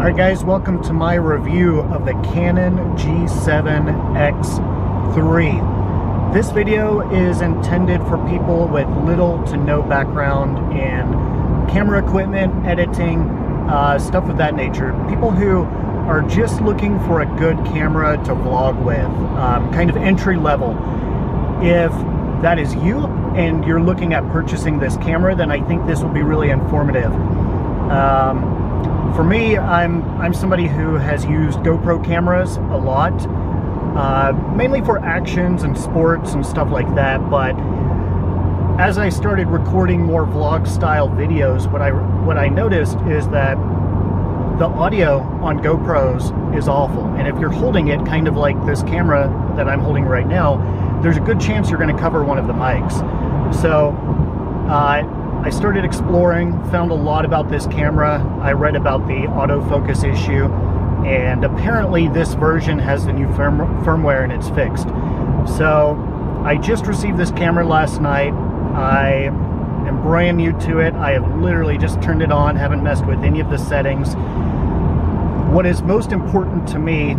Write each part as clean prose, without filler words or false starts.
Alright guys, welcome to my review of the Canon G7X III. This video is intended for people with little to no background in camera equipment, editing, stuff of that nature. People who are just looking for a good camera to vlog with, kind of entry level. If that is you and you're looking at purchasing this camera, then I think this will be really informative. For me, I'm somebody who has used GoPro cameras a lot, mainly for actions and sports and stuff like that, but as I started recording more vlog style videos, what I noticed is that the audio on GoPros is awful, and if you're holding it kind of like this camera that I'm holding right now, there's a good chance you're going to cover one of the mics. So I started exploring, found a lot about this camera. I read about the autofocus issue, and apparently this version has the new firmware and it's fixed. So I just received this camera last night. I am brand new to it. I have literally just turned it on, haven't messed with any of the settings. What is most important to me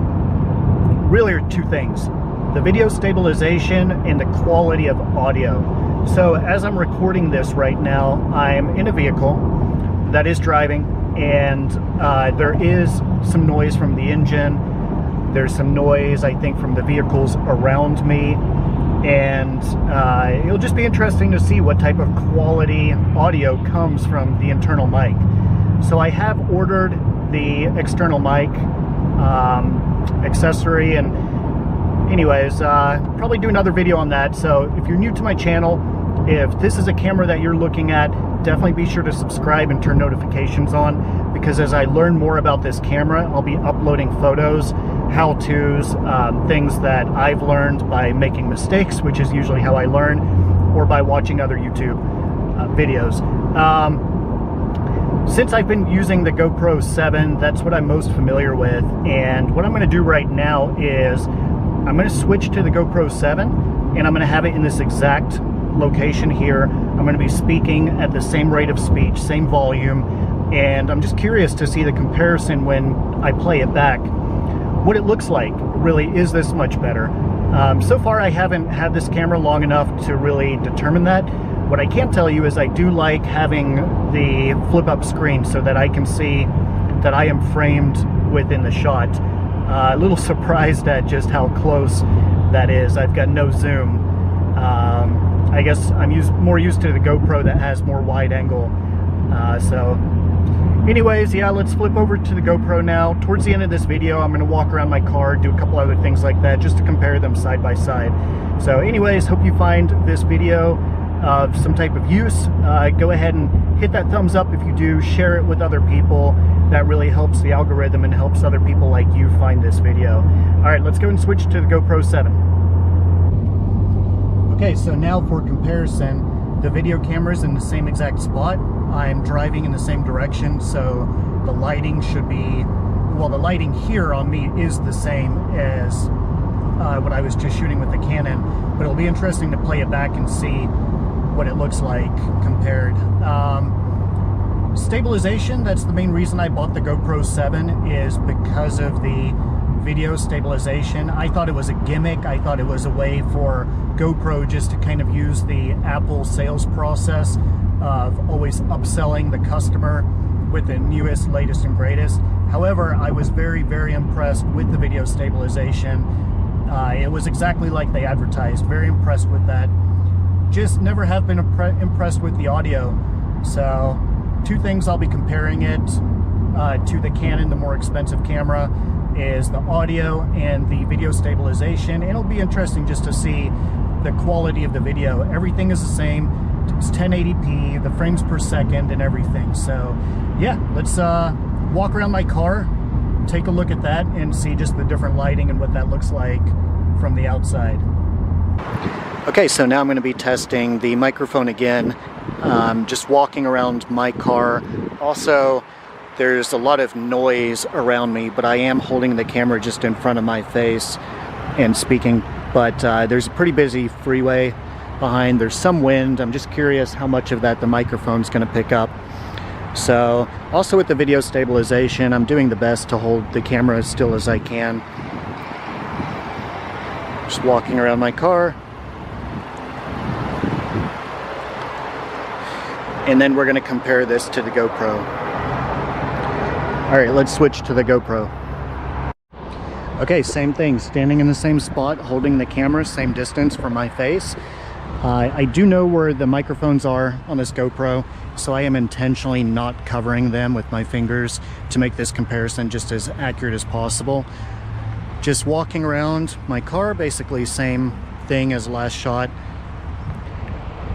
really are two things: the video stabilization and the quality of audio. So as I'm recording this right now, I'm in a vehicle that is driving, and there is some noise from the engine. There's some noise, I think, from the vehicles around me, and it'll just be interesting to see what type of quality audio comes from the internal mic. So I have ordered the external mic accessory, and anyways, probably do another video on that. So if you're new to my channel, if this is a camera that you're looking at, definitely be sure to subscribe and turn notifications on, because as I learn more about this camera, I'll be uploading photos, how-tos, things that I've learned by making mistakes, which is usually how I learn, or by watching other YouTube videos. Since I've been using the GoPro7, that's what I'm most familiar with, and what I'm going to do right now is I'm going to switch to the GoPro7, and I'm going to have it in this exact location here. I'm going to be speaking at the same rate of speech, same volume, and I'm just curious to see the comparison when I play it back, what it looks like. Really, is this much better? So far I haven't had this camera long enough to really determine that. What I can tell you is I do like having the flip-up screen so that I can see that I am framed within the shot. A little surprised at just how close that is. I've got no zoom. I guess I'm more used to the GoPro that has more wide angle. So anyways, yeah, let's flip over to the GoPro now. Towards the end of this video, I'm going to walk around my car, do a couple other things like that, just to compare them side by side. So anyways, hope you find this video of some type of use. Go ahead and hit that thumbs up if you do. Share it with other people. That really helps the algorithm and helps other people like you find this video. Alright, let's go and switch to the GoPro7. Okay, so now for comparison, the video camera's in the same exact spot. I'm driving in the same direction, so the lighting should be, well, the lighting here on me is the same as what I was just shooting with the Canon, but it'll be interesting to play it back and see what it looks like compared. Stabilization, that's the main reason I bought the GoPro7, is because of the video stabilization. I thought it was a gimmick. I thought it was a way for GoPro just to kind of use the Apple sales process of always upselling the customer with the newest, latest, and greatest. However, I was very, very impressed with the video stabilization. It was exactly like they advertised. Very impressed with that. Just never have been impressed with the audio. So two things I'll be comparing it to the Canon, the more expensive camera, is the audio and the video stabilization. And it'll be interesting just to see the quality of the video. Everything is the same. It's 1080p, the frames per second and everything. So yeah, let's walk around my car, take a look at that, and see just the different lighting and what that looks like from the outside. Okay, so now I'm going to be testing the microphone again, just walking around my car. Also, there's a lot of noise around me, but I am holding the camera just in front of my face and speaking. But there's a pretty busy freeway behind. There's some wind. I'm just curious how much of that the microphone's going to pick up. So also with the video stabilization, I'm doing the best to hold the camera as still as I can. Just walking around my car. And then we're going to compare this to the GoPro. All right, let's switch to the GoPro. Okay, same thing, standing in the same spot, holding the camera, same distance from my face. I do know where the microphones are on this GoPro, so I am intentionally not covering them with my fingers to make this comparison just as accurate as possible. Just walking around my car, basically same thing as last shot.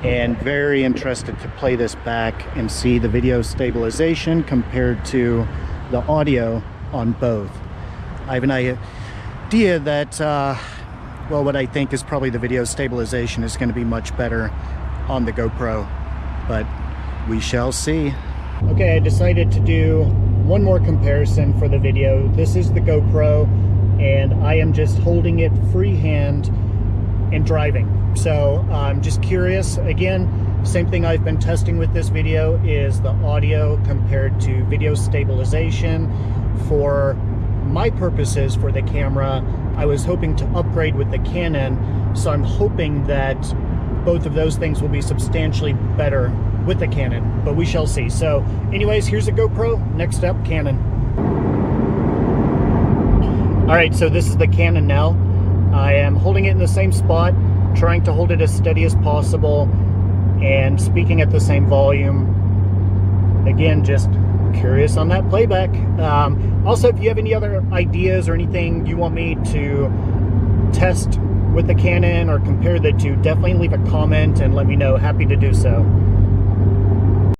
And very interested to play this back and see the video stabilization compared to the audio on both. I have an idea that, well, what I think is probably the video stabilization is going to be much better on the GoPro, but we shall see. Okay, I decided to do one more comparison for the video. This is the GoPro, and I am just holding it freehand and driving. So I'm just curious, again, same thing I've been testing with this video is the audio compared to video stabilization. For my purposes for the camera, I was hoping to upgrade with the Canon, so I'm hoping that both of those things will be substantially better with the Canon, but we shall see. So anyways, here's a GoPro, next up Canon. All right, so this is the Canon now. I am holding it in the same spot, trying to hold it as steady as possible and speaking at the same volume. Again, just curious on that playback. Also, if you have any other ideas or anything you want me to test with the Canon or compare the two, definitely leave a comment and let me know. Happy to do so.